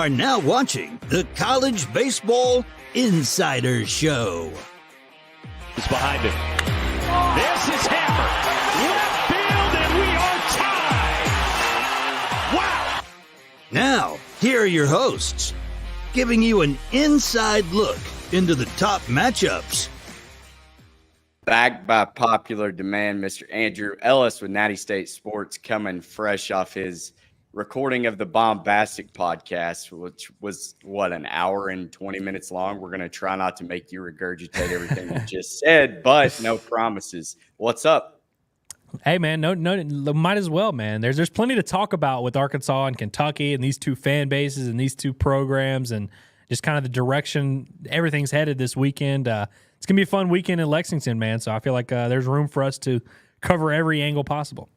are now watching the College Baseball Insider Show. It's behind him. This is hammered. Left field, and we are tied. Wow. Now, here are your hosts, giving you an inside look into the top matchups. Back by popular demand, Mr. Andrew Ellis with Natty State Sports, coming fresh off his recording of the Baumbastic Podcast, which was, an hour and 20 minutes long. We're going to try not to make you regurgitate everything you just said, but no promises. What's up? Hey, man, no, might as well, man. There's plenty to talk about with Arkansas and Kentucky and these two fan bases and these two programs and just kind of the direction everything's headed this weekend. It's going to be a fun weekend in Lexington, man, so I feel like there's room for us to cover every angle possible.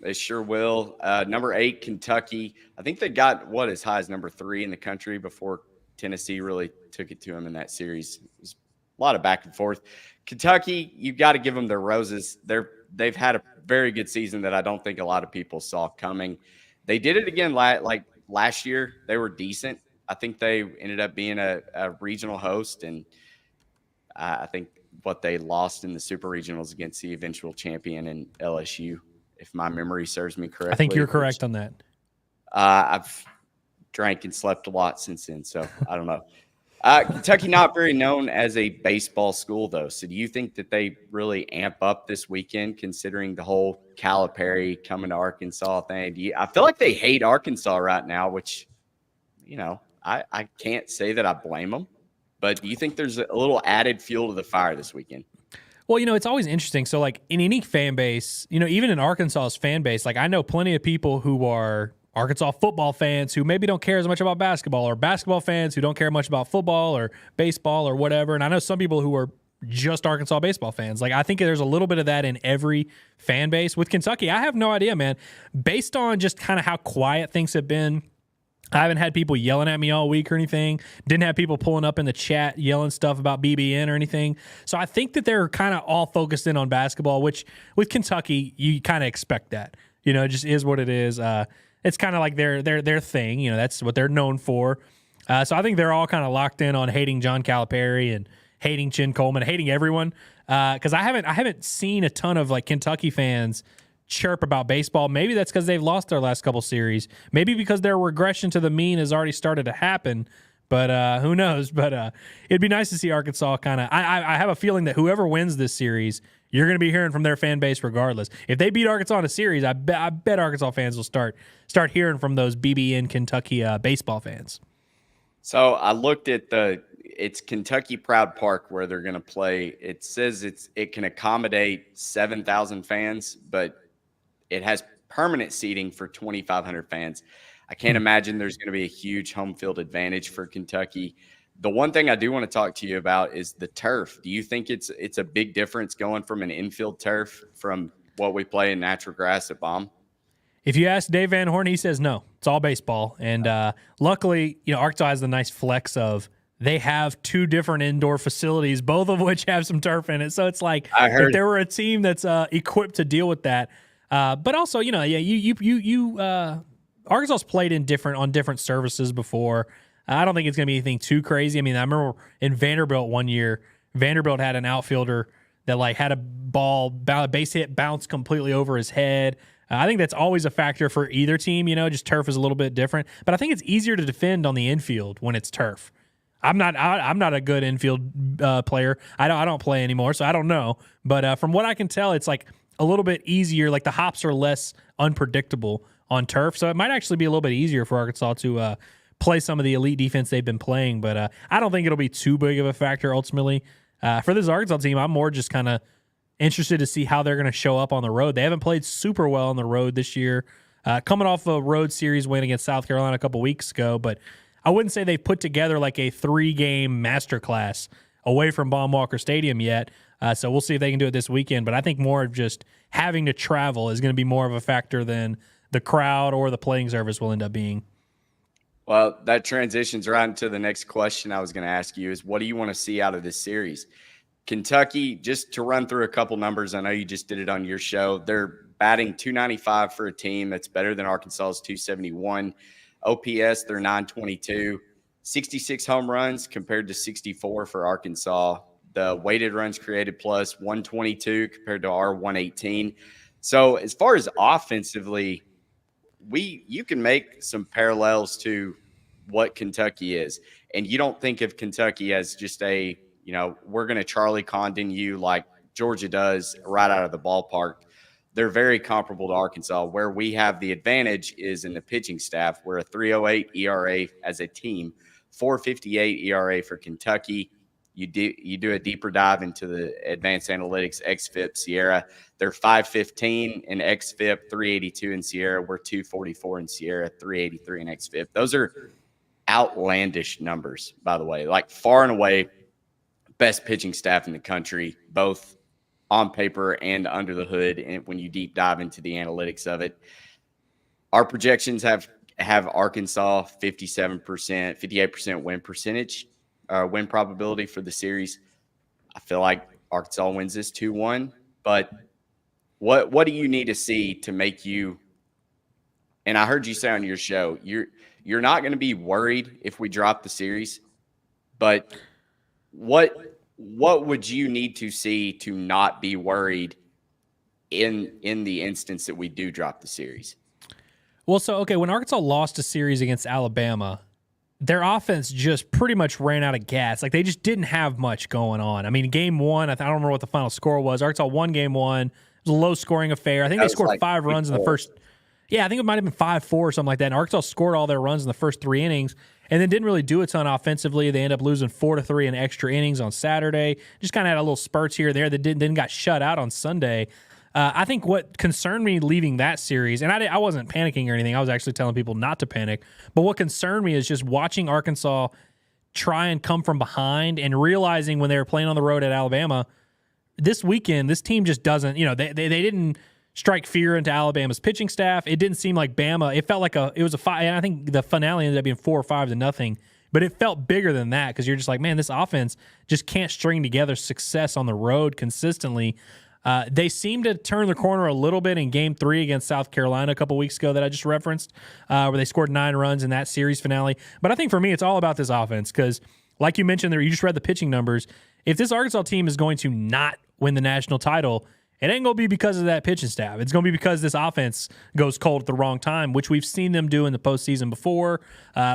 They sure will. Number 8, Kentucky. I think they got, as high as number 3 in the country before Tennessee really took it to them in that series. It was a lot of back and forth. Kentucky, you've got to give them their roses. They've had a very good season that I don't think a lot of people saw coming. They did it again last year. They were decent. I think they ended up being a regional host, and I think what they lost in the super regionals against the eventual champion in LSU, if my memory serves me correctly. I think you're correct on that. I've drank and slept a lot since then, so I don't know. Kentucky not very known as a baseball school, though. So do you think that they really amp up this weekend, considering the whole Calipari coming to Arkansas thing? I feel like they hate Arkansas right now, which, I can't say that I blame them. But do you think there's a little added fuel to the fire this weekend? Well, it's always interesting. So, in any fan base, even in Arkansas's fan base, I know plenty of people who are Arkansas football fans who maybe don't care as much about basketball, or basketball fans who don't care much about football or baseball or whatever. And I know some people who are just Arkansas baseball fans. I think there's a little bit of that in every fan base. With Kentucky, I have no idea, man. Based on just kind of how quiet things have been, I haven't had people yelling at me all week or anything. Didn't have people pulling up in the chat yelling stuff about BBN or anything. So I think that they're kind of all focused in on basketball, which with Kentucky, you kind of expect that. It just is what it is. It's kind of like their thing. That's what they're known for. So I think they're all kind of locked in on hating John Calipari and hating Chin Coleman, hating everyone. Because I haven't seen a ton of Kentucky fans chirp about baseball. Maybe that's because they've lost their last couple series. Maybe because their regression to the mean has already started to happen. But who knows? But it'd be nice to see Arkansas kind of. I have a feeling that whoever wins this series, you're going to be hearing from their fan base regardless. If they beat Arkansas in a series, I bet Arkansas fans will start hearing from those BBN Kentucky baseball fans. So I looked at it's Kentucky Proud Park where they're going to play. It says it can accommodate 7,000 fans, but it has permanent seating for 2,500 fans. I can't imagine there's going to be a huge home field advantage for Kentucky. The one thing I do want to talk to you about is the turf. Do you think it's a big difference going from an infield turf from what we play in natural grass at Baum? If you ask Dave Van Horn, he says no. It's all baseball. And luckily, Arkansas has the nice flex of they have 2 different indoor facilities, both of which have some turf in it. So it's like if there were a team that's equipped to deal with that. But also, Arkansas's played on different services before. I don't think it's going to be anything too crazy. I remember in Vanderbilt one year, Vanderbilt had an outfielder that had a base hit bounce completely over his head. I think that's always a factor for either team. Just turf is a little bit different. But I think it's easier to defend on the infield when it's turf. I'm not a good infield player. I don't play anymore, so I don't know. But from what I can tell, it's a little bit easier. The hops are less unpredictable on turf, so it might actually be a little bit easier for Arkansas to play some of the elite defense they've been playing. But I don't think it'll be too big of a factor ultimately. For this Arkansas team, I'm more just kind of interested to see how they're going to show up on the road. They haven't played super well on the road this year, coming off a road series win against South Carolina a couple weeks ago, but I wouldn't say they've put together a 3-game masterclass away from Baum Walker Stadium yet. So we'll see if they can do it this weekend. But I think more of just having to travel is going to be more of a factor than the crowd or the playing service will end up being. Well, that transitions right into the next question I was going to ask you is what do you want to see out of this series? Kentucky, just to run through a couple numbers, I know you just did it on your show. They're batting .295 for a team that's better than Arkansas's .271. OPS, they're 922. 66 home runs compared to 64 for Arkansas. The weighted runs created plus 122 compared to our 118. So as far as offensively, you can make some parallels to what Kentucky is. And you don't think of Kentucky as just we're going to Charlie Condon you like Georgia does right out of the ballpark. They're very comparable to Arkansas. Where we have the advantage is in the pitching staff. We're a 3.08 ERA as a team, 4.58 ERA for Kentucky. You do a deeper dive into the advanced analytics XFIP Sierra. They're 5.15 in XFIP, 3.82 in Sierra. We're 2.44 in Sierra, 3.83 in XFIP. Those are outlandish numbers, by the way. Like far and away, best pitching staff in the country, both on paper and under the hood. And when you deep dive into the analytics of it, our projections have Arkansas 57%, 58% win percentage. Win probability for the series. I feel like Arkansas wins this 2-1, but what do you need to see to make you, and I heard you say on your show, you're not going to be worried if we drop the series, but what would you need to see to not be worried in the instance that we do drop the series? Well, so, okay, when Arkansas lost a series against Alabama, their offense just pretty much ran out of gas. Like, they just didn't have much going on. I mean, game one, I don't remember what the final score was. Arkansas won game one. It was a low-scoring affair. I think they scored like 5 runs in the first – yeah, I think it might have been 5-4 or something like that. And Arkansas scored all their runs in the first 3 innings and then didn't really do a ton offensively. They ended up losing 4-3 in extra innings on Saturday. Just kind of had a little spurts here or there that then got shut out on Sunday. I think what concerned me leaving that series, and I wasn't panicking or anything. I was actually telling people not to panic. But what concerned me is just watching Arkansas try and come from behind and realizing when they were playing on the road at Alabama, this weekend, this team just doesn't, they didn't strike fear into Alabama's pitching staff. It didn't seem like Bama. It felt like it was a 5, and I think the finale ended up being 4 or 5-0. But it felt bigger than that because you're just like, man, this offense just can't string together success on the road consistently. They seem to turn the corner a little bit in Game 3 against South Carolina a couple weeks ago that I just referenced, where they scored 9 runs in that series finale. But I think for me, it's all about this offense because, like you mentioned there, you just read the pitching numbers. If this Arkansas team is going to not win the national title, it ain't going to be because of that pitching staff. It's going to be because this offense goes cold at the wrong time, which we've seen them do in the postseason before.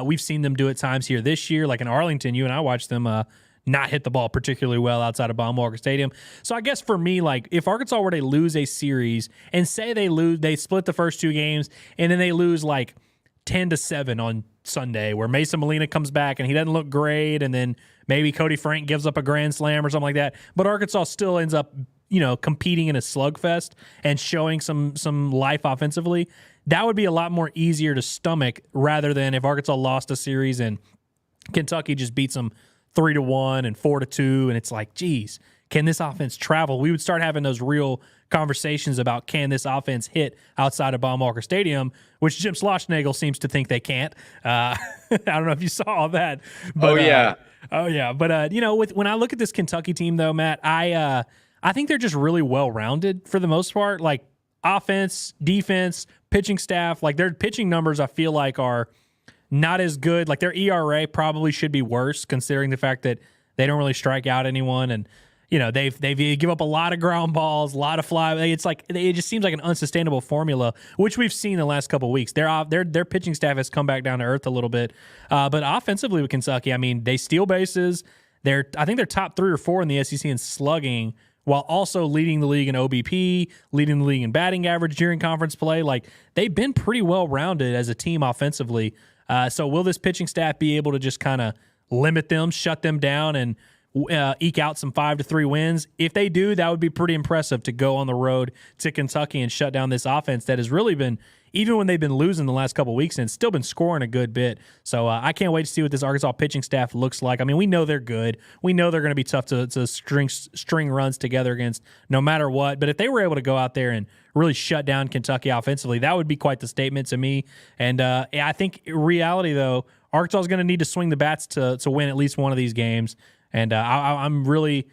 We've seen them do at times here this year. Like in Arlington, you and I watched them not hit the ball particularly well outside of Baumbastic Stadium. So I guess for me, like if Arkansas were to lose a series and say they split the first 2 games and then they lose like 10-7 on Sunday where Mason Molina comes back and he doesn't look great and then maybe Cody Frank gives up a grand slam or something like that, but Arkansas still ends up, competing in a slugfest and showing some life offensively, that would be a lot more easier to stomach rather than if Arkansas lost a series and Kentucky just beats them 3-1 and 4-2, and it's like, geez, can this offense travel? We would start having those real conversations about can this offense hit outside of Baum-Walker Stadium, which Jim Schlossnagle seems to think they can't. I don't know if you saw all that. But, But when I look at this Kentucky team, though, Matt, I think they're just really well-rounded for the most part. Like offense, defense, pitching staff, like their pitching numbers I feel like are not as good. Like their ERA probably should be worse considering the fact that they don't really strike out anyone. And, they give up a lot of ground balls, a lot of fly. It's like, it just seems like an unsustainable formula, which we've seen the last couple of weeks. Their pitching staff has come back down to earth a little bit. But offensively with Kentucky, I mean, they steal bases. I think they're top 3 or 4 in the SEC in slugging, while also leading the league in OBP, leading the league in batting average during conference play. Like, they've been pretty well-rounded as a team offensively. So will this pitching staff be able to just kind of limit them, shut them down, and eke out some 5-3 wins? If they do, that would be pretty impressive to go on the road to Kentucky and shut down this offense that has really been, even when they've been losing the last couple of weeks, and still been scoring a good bit. So I can't wait to see what this Arkansas pitching staff looks like. I mean, we know they're good. We know they're going to be tough to string runs together against no matter what. But if they were able to go out there and really shut down Kentucky offensively, that would be quite the statement to me. And I think in reality, though, Arkansas is going to need to swing the bats to win at least one of these games. And I'm really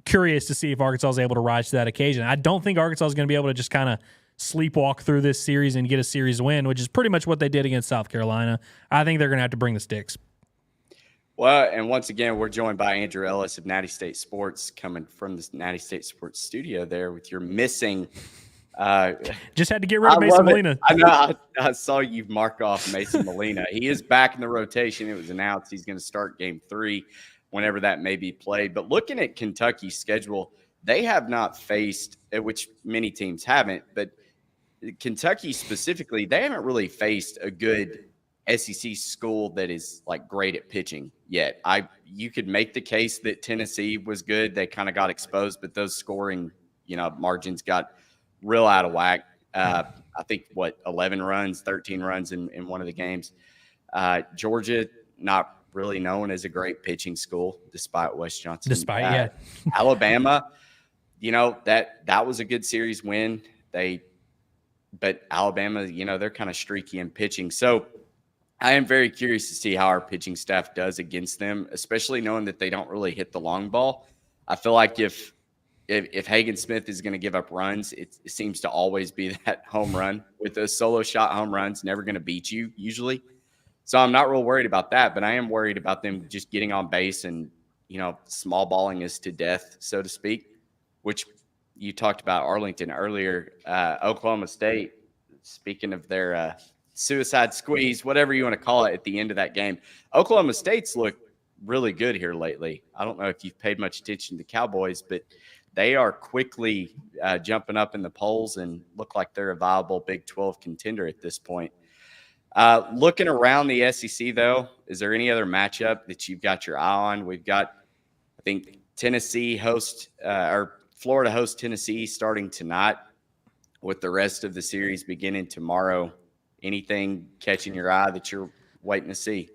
curious to see if Arkansas is able to rise to that occasion. I don't think Arkansas is going to be able to just kind of sleepwalk through this series and get a series win, which is pretty much what they did against South Carolina. I think they're going to have to bring the sticks. Well, and once again, we're joined by Andrew Ellis of Natty State Sports, coming from the Natty State Sports studio there with your missing. Just had to get rid of Mason Molina. I know. I saw you mark off Mason Molina. He is back in the rotation. It was announced he's going to start game 3 whenever that may be played. But looking at Kentucky's schedule, they have not faced, which many teams haven't, but Kentucky specifically, they haven't really faced a good SEC school that is like great at pitching yet. You could make the case that Tennessee was good. They kind of got exposed, but those scoring, margins got real out of whack. I think 11 runs, 13 runs in one of the games. Georgia, not really known as a great pitching school, despite Wes Johnson. Alabama, that was a good series win. But Alabama, they're kind of streaky in pitching. So I am very curious to see how our pitching staff does against them, especially knowing that they don't really hit the long ball. I feel like if Hagen Smith is going to give up runs, it seems to always be that home run with those solo shot home runs, never going to beat you usually. So I'm not real worried about that, but I am worried about them just getting on base and, small balling us to death, so to speak, which you talked about Arlington earlier. Oklahoma State, speaking of their suicide squeeze, whatever you want to call it, at the end of that game, Oklahoma State's looked really good here lately. I don't know if you've paid much attention to Cowboys, but they are quickly jumping up in the polls and look like they're a viable Big 12 contender at this point. Looking around the SEC, though, is there any other matchup that you've got your eye on? We've got, I think, Florida hosts Tennessee starting tonight, with the rest of the series beginning tomorrow. Anything catching your eye that you're waiting to see?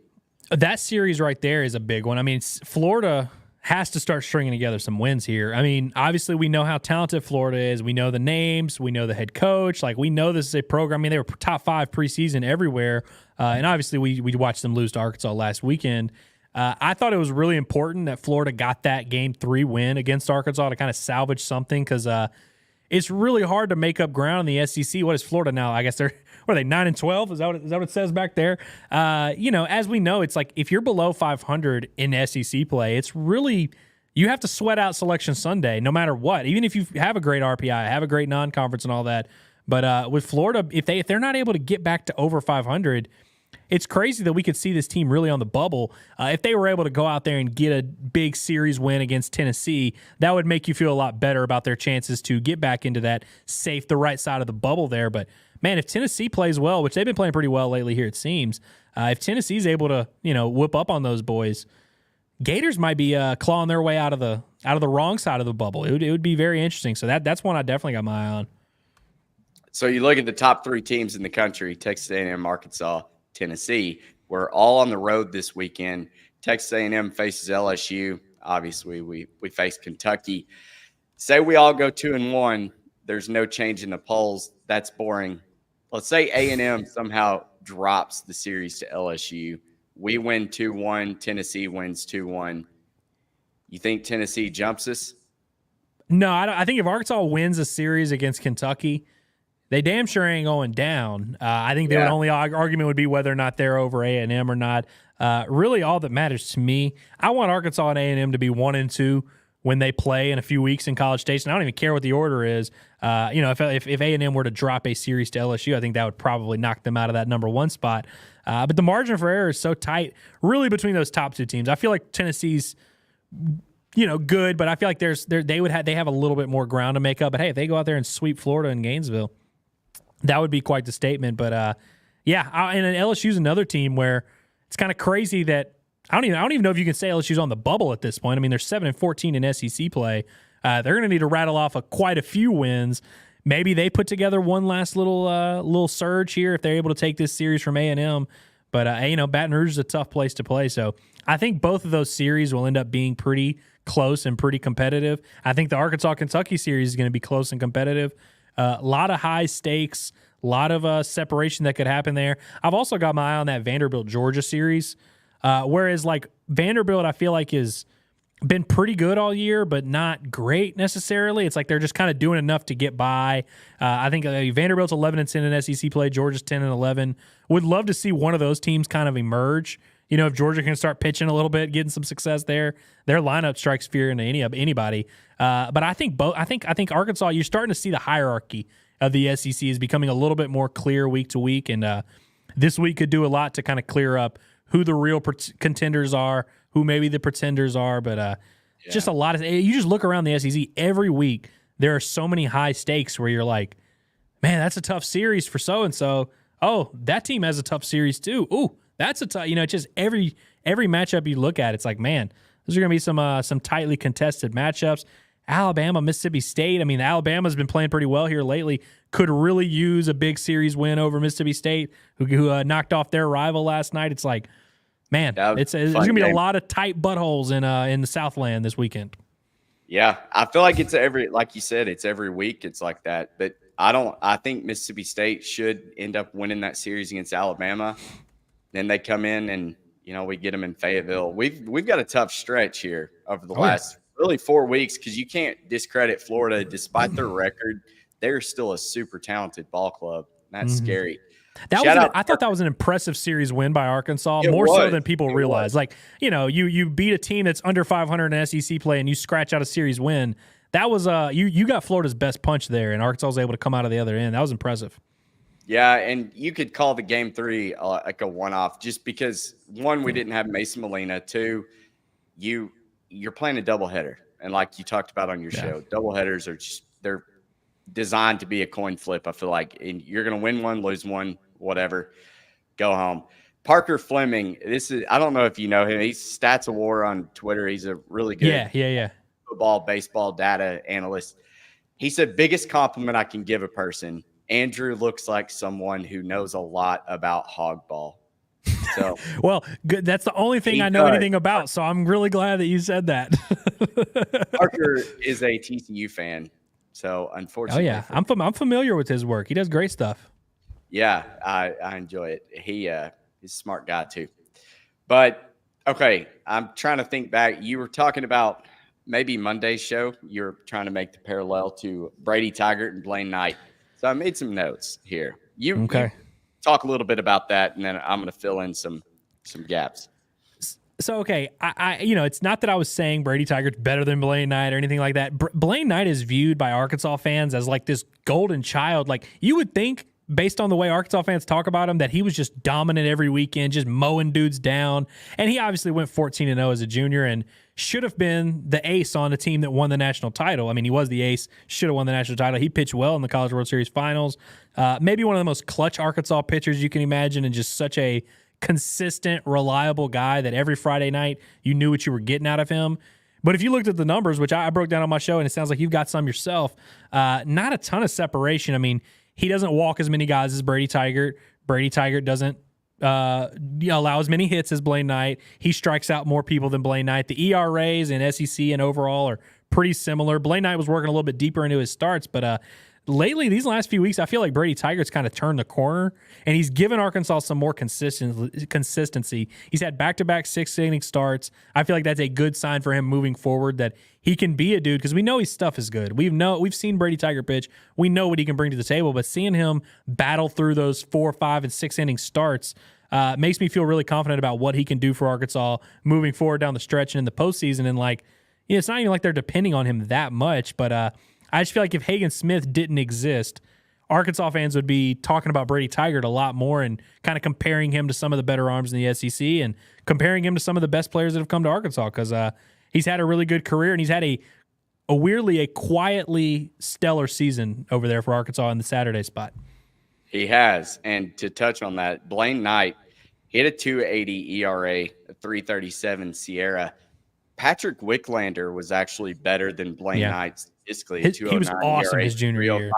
That series right there is a big one. I mean, Florida has to start stringing together some wins here. I mean, obviously we know how talented Florida is. We know the names. We know the head coach. Like, we know this is a program. I mean, they were top 5 preseason everywhere. And obviously we watched them lose to Arkansas last weekend. I thought it was really important that Florida got that Game 3 win against Arkansas to kind of salvage something, because it's really hard to make up ground in the SEC. What is Florida now? I guess they're 9-12? Is that what it says back there? As we know, it's like if you're below 500 in SEC play, it's really, you have to sweat out Selection Sunday no matter what. Even if you have a great RPI, have a great non-conference and all that. But with Florida, if they're not able to get back to over 500, it's crazy that we could see this team really on the bubble. If they were able to go out there and get a big series win against Tennessee, that would make you feel a lot better about their chances to get back into that safe, the right side of the bubble there. But man, if Tennessee plays well, which they've been playing pretty well lately here, it seems, if Tennessee's able to, whip up on those boys, Gators might be clawing their way out of the wrong side of the bubble. It would be very interesting. So that's one I definitely got my eye on. So you look at the top 3 teams in the country: Texas A&M, Arkansas, Tennessee. We're all on the road this weekend. Texas A&M faces LSU. Obviously, we face Kentucky. Say we all go 2-1. There's no change in the polls. That's boring. Let's say A&M somehow drops the series to LSU. We win 2-1. Tennessee wins 2-1. You think Tennessee jumps us? No, I think if Arkansas wins a series against Kentucky, they damn sure ain't going down. I think the only argument would be whether or not they're over A&M or not. Really, all that matters to me, I want Arkansas and A&M to be 1-2 when they play in a few weeks in College Station. I don't even care what the order is. If A&M were to drop a series to LSU, I think that would probably knock them out of that number 1 spot. But the margin for error is so tight, really, between those top 2 teams. I feel like Tennessee's, good, but I feel like they have a little bit more ground to make up. But hey, if they go out there and sweep Florida and Gainesville, that would be quite the statement. But and LSU's another team where it's kind of crazy that I don't even know if you can say LSU's on the bubble at this point. I mean, they're 7-14 in SEC play. They're going to need to rattle off quite a few wins. Maybe they put together one last little surge here if they're able to take this series from A&M. But Baton Rouge is a tough place to play. So I think both of those series will end up being pretty close and pretty competitive. I think the Arkansas-Kentucky series is going to be close and competitive. A lot of high stakes, a lot of separation that could happen there. I've also got my eye on that Vanderbilt-Georgia series, whereas like Vanderbilt I feel like is been pretty good all year, but not great necessarily. It's like they're just kind of doing enough to get by. I think Vanderbilt's 11-10 in SEC play. Georgia's 10-11. Would love to see one of those teams kind of emerge. If Georgia can start pitching a little bit, getting some success there, their lineup strikes fear into anybody. But I think I think Arkansas, you're starting to see the hierarchy of the SEC is becoming a little bit more clear week to week, and this week could do a lot to kind of clear up who the real contenders are, who maybe the pretenders are, but just a lot of – you just look around the SEC every week, there are so many high stakes where you're like, man, that's a tough series for so-and-so. Oh, that team has a tough series too. Ooh, that's a tough – it's just every matchup you look at, it's like, man, those are going to be some tightly contested matchups. Alabama, Mississippi State. I mean, Alabama's been playing pretty well here lately. Could really use a big series win over Mississippi State, who knocked off their rival last night. It's like, man, there's going to be a lot of tight buttholes in the Southland this weekend. Yeah, I feel like it's like you said, it's every week it's like that. But I think Mississippi State should end up winning that series against Alabama. Then they come in and, we get them in Fayetteville. We've got a tough stretch here over the last really 4 weeks, because you can't discredit Florida. Despite their record, they're still a super talented ball club. That's scary. I thought that was an impressive series win by Arkansas, so than people realize. Like, you beat a team that's under 500 in SEC play and you scratch out a series win. That was you got Florida's best punch there, and Arkansas was able to come out of the other end. That was impressive. Yeah, and you could call the game 3 like a one-off, just because, one, we didn't have Mason Molina. 2, you're playing a doubleheader, and like you talked about on your show, doubleheaders are they're designed to be a coin flip. I feel like, and you're going to win one, lose one, whatever, go home. Parker Fleming, I don't know if you know him. He's Stats of War on Twitter. He's a really good football, baseball data analyst. He said, biggest compliment I can give a person, Andrew looks like someone who knows a lot about hog ball. So, well, good. That's the only thing I know anything about, so I'm really glad that you said that. Parker is a TCU fan, so unfortunately. Oh yeah, I'm familiar with his work. He does great stuff. Yeah, I enjoy it. He's a smart guy too. But okay, I'm trying to think back. You were talking about maybe Monday's show. You're trying to make the parallel to Brady Tygart and Blaine Knight. So I made some notes here. You talk a little bit about that, and then I'm going to fill in some gaps. So, okay, I it's not that I was saying Brady Tygart's better than Blaine Knight or anything like that. Blaine Knight is viewed by Arkansas fans as like this golden child. Like, you would think, based on the way Arkansas fans talk about him, that he was just dominant every weekend, just mowing dudes down. And he obviously went 14-0 as a junior and should have been the ace on the team that won the national title. I mean, he was the ace, should have won the national title. He pitched well in the College World Series finals. Maybe one of the most clutch Arkansas pitchers you can imagine, and just such a consistent, reliable guy that every Friday night you knew what you were getting out of him. But if you looked at the numbers, which I broke down on my show, and it sounds like you've got some yourself, not a ton of separation. I mean, he doesn't walk as many guys as Brady Tygart. Brady Tygart doesn't allow as many hits as Blaine Knight. He strikes out more people than Blaine Knight. The ERAs in SEC and overall are pretty similar. Blaine Knight was working a little bit deeper into his starts, but lately, these last few weeks, I feel like Brady Tygart's kind of turned the corner, and he's given Arkansas some more consistency. He's had back-to-back 6-inning starts. I feel like that's a good sign for him moving forward, that he can be a dude, because we know his stuff is good. We've seen Brady Tygart pitch. We know what he can bring to the table, but seeing him battle through those 4, 5, and 6-inning starts makes me feel really confident about what he can do for Arkansas moving forward down the stretch and in the postseason. And it's not even like they're depending on him that much, but I just feel like if Hagen Smith didn't exist, Arkansas fans would be talking about Brady Tygart a lot more and kind of comparing him to some of the better arms in the SEC and comparing him to some of the best players that have come to Arkansas, because he's had a really good career, and he's had a quietly stellar season over there for Arkansas in the Saturday spot. He has. And to touch on that, Blaine Knight hit a 2.80 ERA, a 3.37 Sierra. Patrick Wicklander was actually better than Blaine Knight statistically. He was awesome his junior year.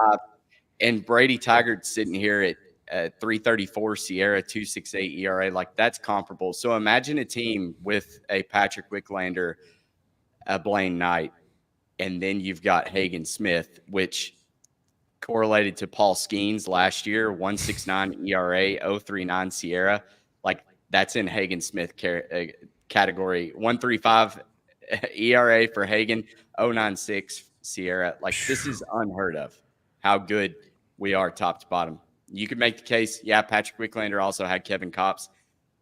And Brady Tygart's sitting here at 3.34 Sierra, 2.68 ERA. Like, that's comparable. So imagine a team with a Patrick Wicklander, a Blaine Knight, and then you've got Hagen Smith, which correlated to Paul Skeens last year, 1.69 ERA, 0.39 Sierra. Like, that's in Hagen Smith category. 1.35 ERA for Hagen, 0.96 Sierra. Like, this is unheard of how good we are top to bottom. You could make the case, Patrick Wicklander also had Kevin Kopps.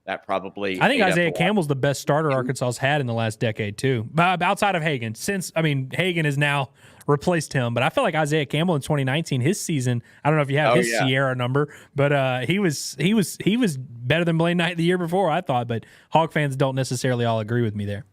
That probably. I think Isaiah Campbell's the best starter Arkansas's had in the last decade, too. Outside of Hagen. Hagen has now replaced him, but I feel like Isaiah Campbell in 2019, his season, I don't know if you have his Sierra number, but he was better than Blaine Knight the year before, I thought, but Hog fans don't necessarily all agree with me there.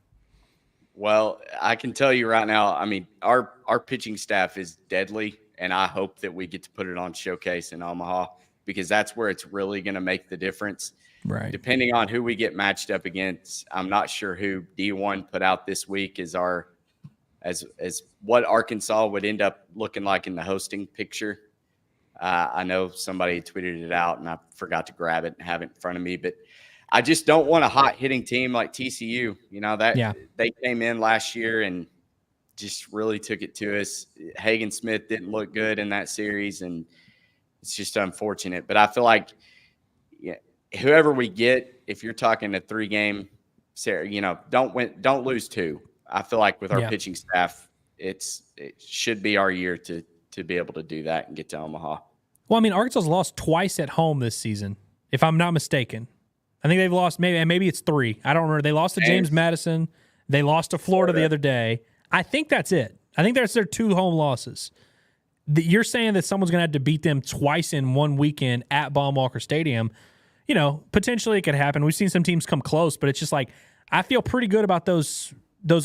Well, I can tell you right now, our pitching staff is deadly, and I hope that we get to put it on showcase in Omaha, because that's where it's really going to make the difference. Right. Depending on who we get matched up against, I'm not sure who D1 put out this week as what Arkansas would end up looking like in the hosting picture. I know somebody tweeted it out, and I forgot to grab it and have it in front of me, but I just don't want a hot hitting team like TCU. They came in last year and just really took it to us. Hagen Smith didn't look good in that series, and it's just unfortunate. But I feel like whoever we get, if you're talking a 3-game series, don't lose 2. I feel like with our pitching staff, it should be our year to be able to do that and get to Omaha. Well, Arkansas's lost twice at home this season, if I'm not mistaken. I think they've lost maybe it's 3. I don't remember. They lost to James Madison. They lost to Florida the other day. I think that's it. I think that's their 2 home losses. You're saying that someone's going to have to beat them twice in one weekend at Baum-Walker Stadium. Potentially it could happen. We've seen some teams come close, but it's just like I feel pretty good about those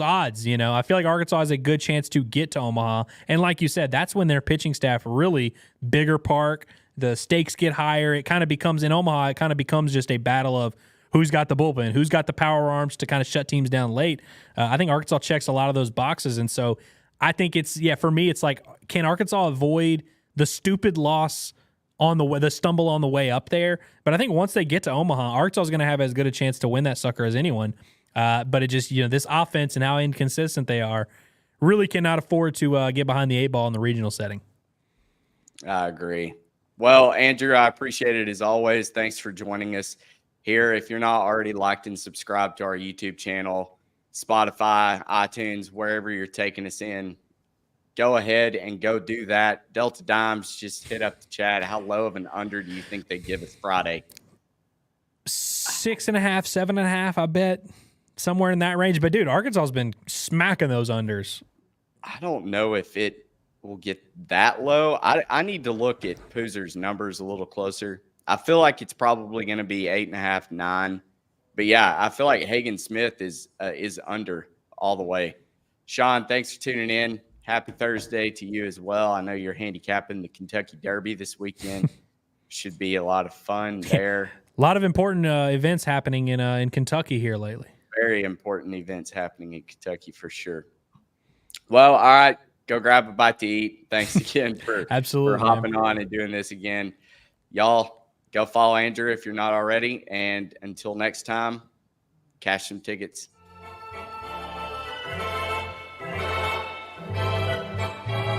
odds. I feel like Arkansas has a good chance to get to Omaha. And like you said, that's when their pitching staff really bigger park, the stakes get higher. It kind of becomes in Omaha, it kind of becomes just a battle of who's got the bullpen, who's got the power arms to kind of shut teams down late. I think Arkansas checks a lot of those boxes. And so I think for me, it's like, can Arkansas avoid the stupid loss on the stumble on the way up there? But I think once they get to Omaha, Arkansas is going to have as good a chance to win that sucker as anyone. But it just, this offense and how inconsistent they are really cannot afford to get behind the 8 ball in the regional setting. I agree. Well, Andrew, I appreciate it as always. Thanks for joining us here. If you're not already liked and subscribed to our YouTube channel, Spotify, iTunes, wherever you're taking us in, go ahead and go do that. Delta Dimes, just hit up the chat. How low of an under do you think they give us Friday? 6.5, 7.5, I bet. Somewhere in that range. But, dude, Arkansas has been smacking those unders. I don't know if it will get that low. I need to look at Poozer's numbers a little closer. I feel like it's probably going to be 8.5, 9. But, yeah, I feel like Hagen Smith is under all the way. Sean, thanks for tuning in. Happy Thursday to you as well. I know you're handicapping the Kentucky Derby this weekend. Should be a lot of fun there. A lot of important events happening in Kentucky here lately. Very important events happening in Kentucky for sure. Well, all right. Go grab a bite to eat. Thanks again for hopping on and doing this again. Y'all, go follow Andrew if you're not already. And until next time, cash some tickets.